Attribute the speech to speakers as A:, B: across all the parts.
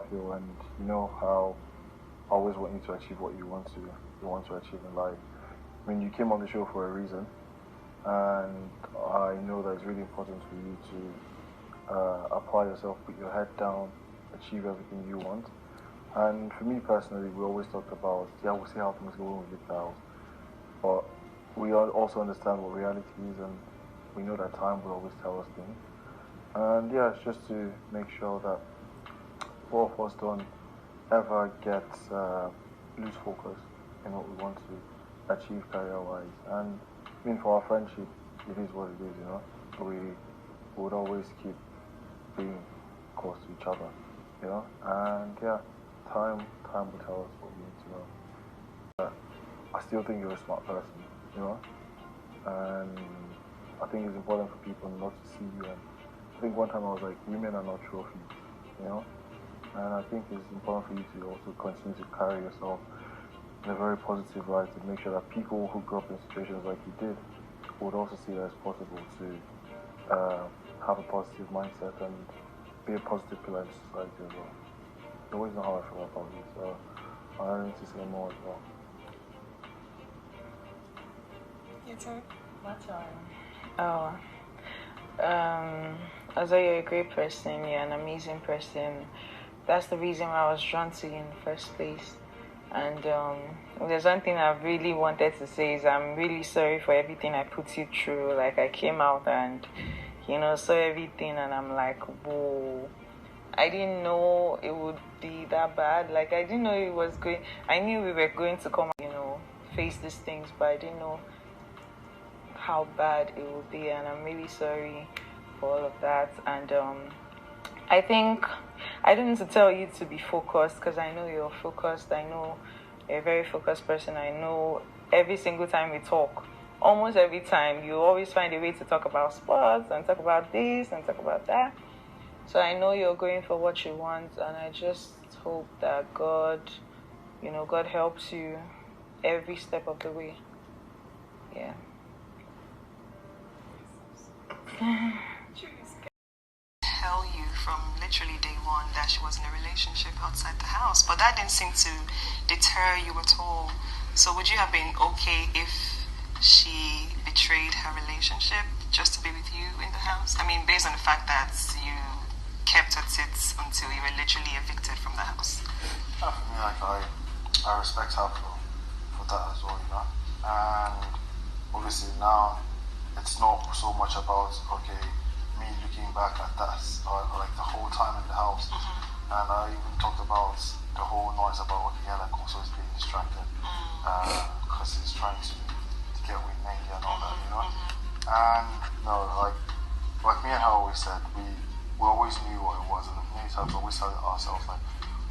A: I feel, and you know how I always want you to achieve what you want to achieve in life. I mean, you came on the show for a reason, and I know that it's really important for you to apply yourself, put your head down, achieve everything you want. And for me personally, we always talk about, yeah, we'll see how things go when we leave the house. But we also understand what reality is, and we know that time will always tell us things. And yeah, it's just to make sure that both of us don't ever get lose focus in what we want to achieve career-wise. And I mean, for our friendship, it is what it is, you know. We would always keep being close to each other, you know. And yeah, time will tell us what we need to know. I still think you're a smart person, you know. And I think it's important for people not to see you. And I think one time I was like, women are not trophies, you know. And I think it's important for you to also continue to carry yourself in a very positive light to make sure that people who grew up in situations like you did would also see that it's possible to have a positive mindset and be a positive pillar in society as well. You always know how I feel about you, so I don't need to say more as well.
B: Your turn. My turn.
C: Although you're a great person, you're an amazing person. That's the reason why I was drawn to you in the first place. And there's one thing I really wanted to say is I'm really sorry for everything I put you through. Like, I came out and, you know, saw everything and I'm like, whoa. I didn't know it would be that bad. Like, I didn't know it was going... I knew we were going to come, you know, face these things, but I didn't know how bad it would be. And I'm really sorry for all of that. And I think I didn't need to tell you to be focused because I know you're focused. I know you're a very focused person. I know every single time we talk, almost every time, you always find a way to talk about sports and talk about this and talk about that. So I know you're going for what you want, and I just hope that God helps you every step of the way. Yeah.
D: Tell you from literally day one that she was in a relationship outside the house, but that didn't seem to deter you at all. So would you have been okay if she betrayed her relationship just to be with you in the house? I mean, based on the fact that you kept at it until you were literally evicted from the house.
A: Yeah, for me, like, I respect her for that as well, you know. And obviously now it's not so much about, okay, me looking back at that, or like the whole time in the house. And I even talked about the whole noise about, okay, yeah, like also is being distracted because he's trying to get with Naija and all that, you know. And no, like me and her always said, we always knew what it was, and many times we always tell ourselves like,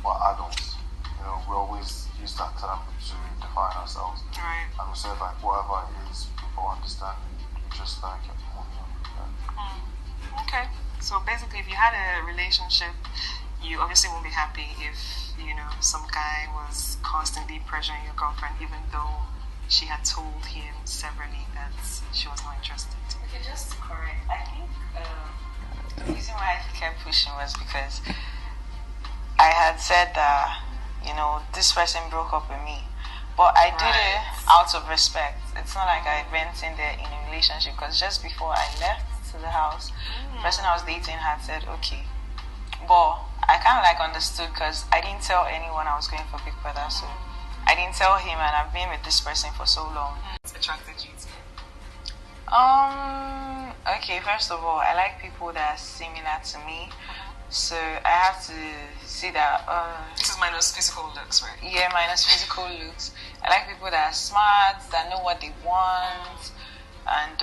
A: we're adults, you know. We always use that term to define ourselves,
D: right?
A: And we said like whatever it is, people understand. We just kept moving on. Yeah.
D: Okay, so basically, if you had a relationship, you obviously won't be happy if, you know, some guy was constantly pressuring your girlfriend, even though she had told him severally that she was not interested.
C: Okay, just to correct, I think the reason why he kept pushing was because I had said that, you know, this person broke up with me. But I did it out of respect. It's not like I went in there in a relationship, because just before I left to the house, the person I was dating had said, okay. But I kind of like understood because I didn't tell anyone I was going for Big Brother, so I didn't tell him, and I've been with this person for so long.
D: It's attracted you to him?
C: Okay, first of all, I like people that are similar to me. So I have to see that...
D: this is minus physical looks, right?
C: Yeah, minus physical looks. I like people that are smart, that know what they want. And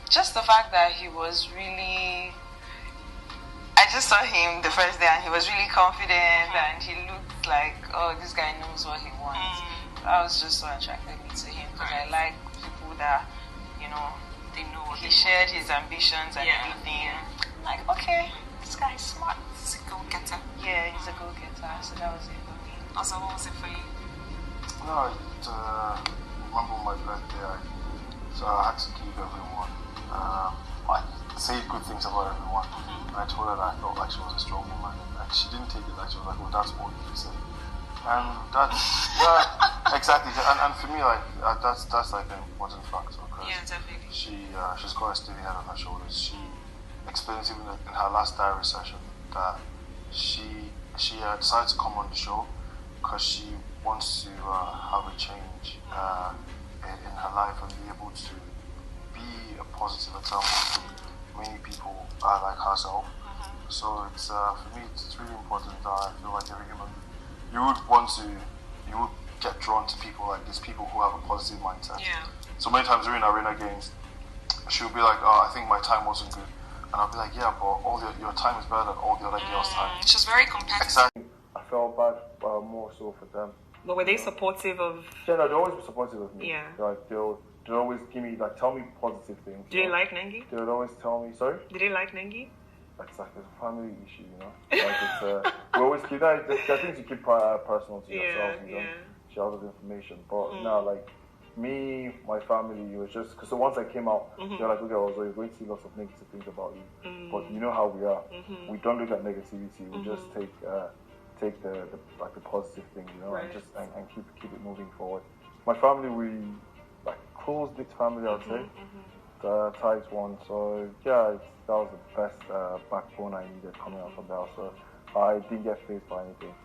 C: just the fact that he was really... I just saw him the first day and he was really confident and he looked like, oh, this guy knows what he wants. That was just what attracted me to him, because I like people that, you know,
D: they know what
C: he shared his ambitions and everything. Like, okay, this guy's smart.
D: He's a go-getter.
C: Yeah, he's a go-getter. So that was it for me.
D: Also, what was it for you?
A: No, remember my birthday, so I had to give everyone, I say good things about everyone. And I told her that I felt like she was a strong woman, and like she didn't take it like she was like, oh, that's all you can say. And that's exactly. And for me, like that's like an important factor because
D: definitely.
A: She's got a steady head on her shoulders. She explains even in her last diary session that she decided to come on the show because she wants to have a change in her life and be able to be a positive example to many people like herself. So it's for me, it's really important that I feel like every human, you would get drawn to people like these, people who have a positive mindset.
D: Yeah.
A: So many times during arena games, she'll be like, "Oh, I think my time wasn't good," and I'll be like, "Yeah, but your time is better than all the other girls' time."
D: She's very competitive.
A: Exactly. I felt bad more so for them.
D: But were they supportive of?
A: Yeah, no, they're always supportive of me.
D: Yeah.
A: Like they'll always give me like, tell me positive things.
D: Did they like Nengi?
A: They would always tell me, sorry.
D: Did they like Nengi?
A: It's like a family issue, you know. Like it's we always keep that. There are things you keep personal to yourself. You don't share all the information. But now, like me, my family, it was just because once I came out, they're like, okay, also you're going to see lots of negative things about you. But you know how we are. We don't look at negativity. We just take the like the positive thing, you know, and just and keep it moving forward. My family, we like close-knit family, I'd say. The tight one. So yeah, that was the best backbone I needed coming out from there. So I didn't get faced by anything.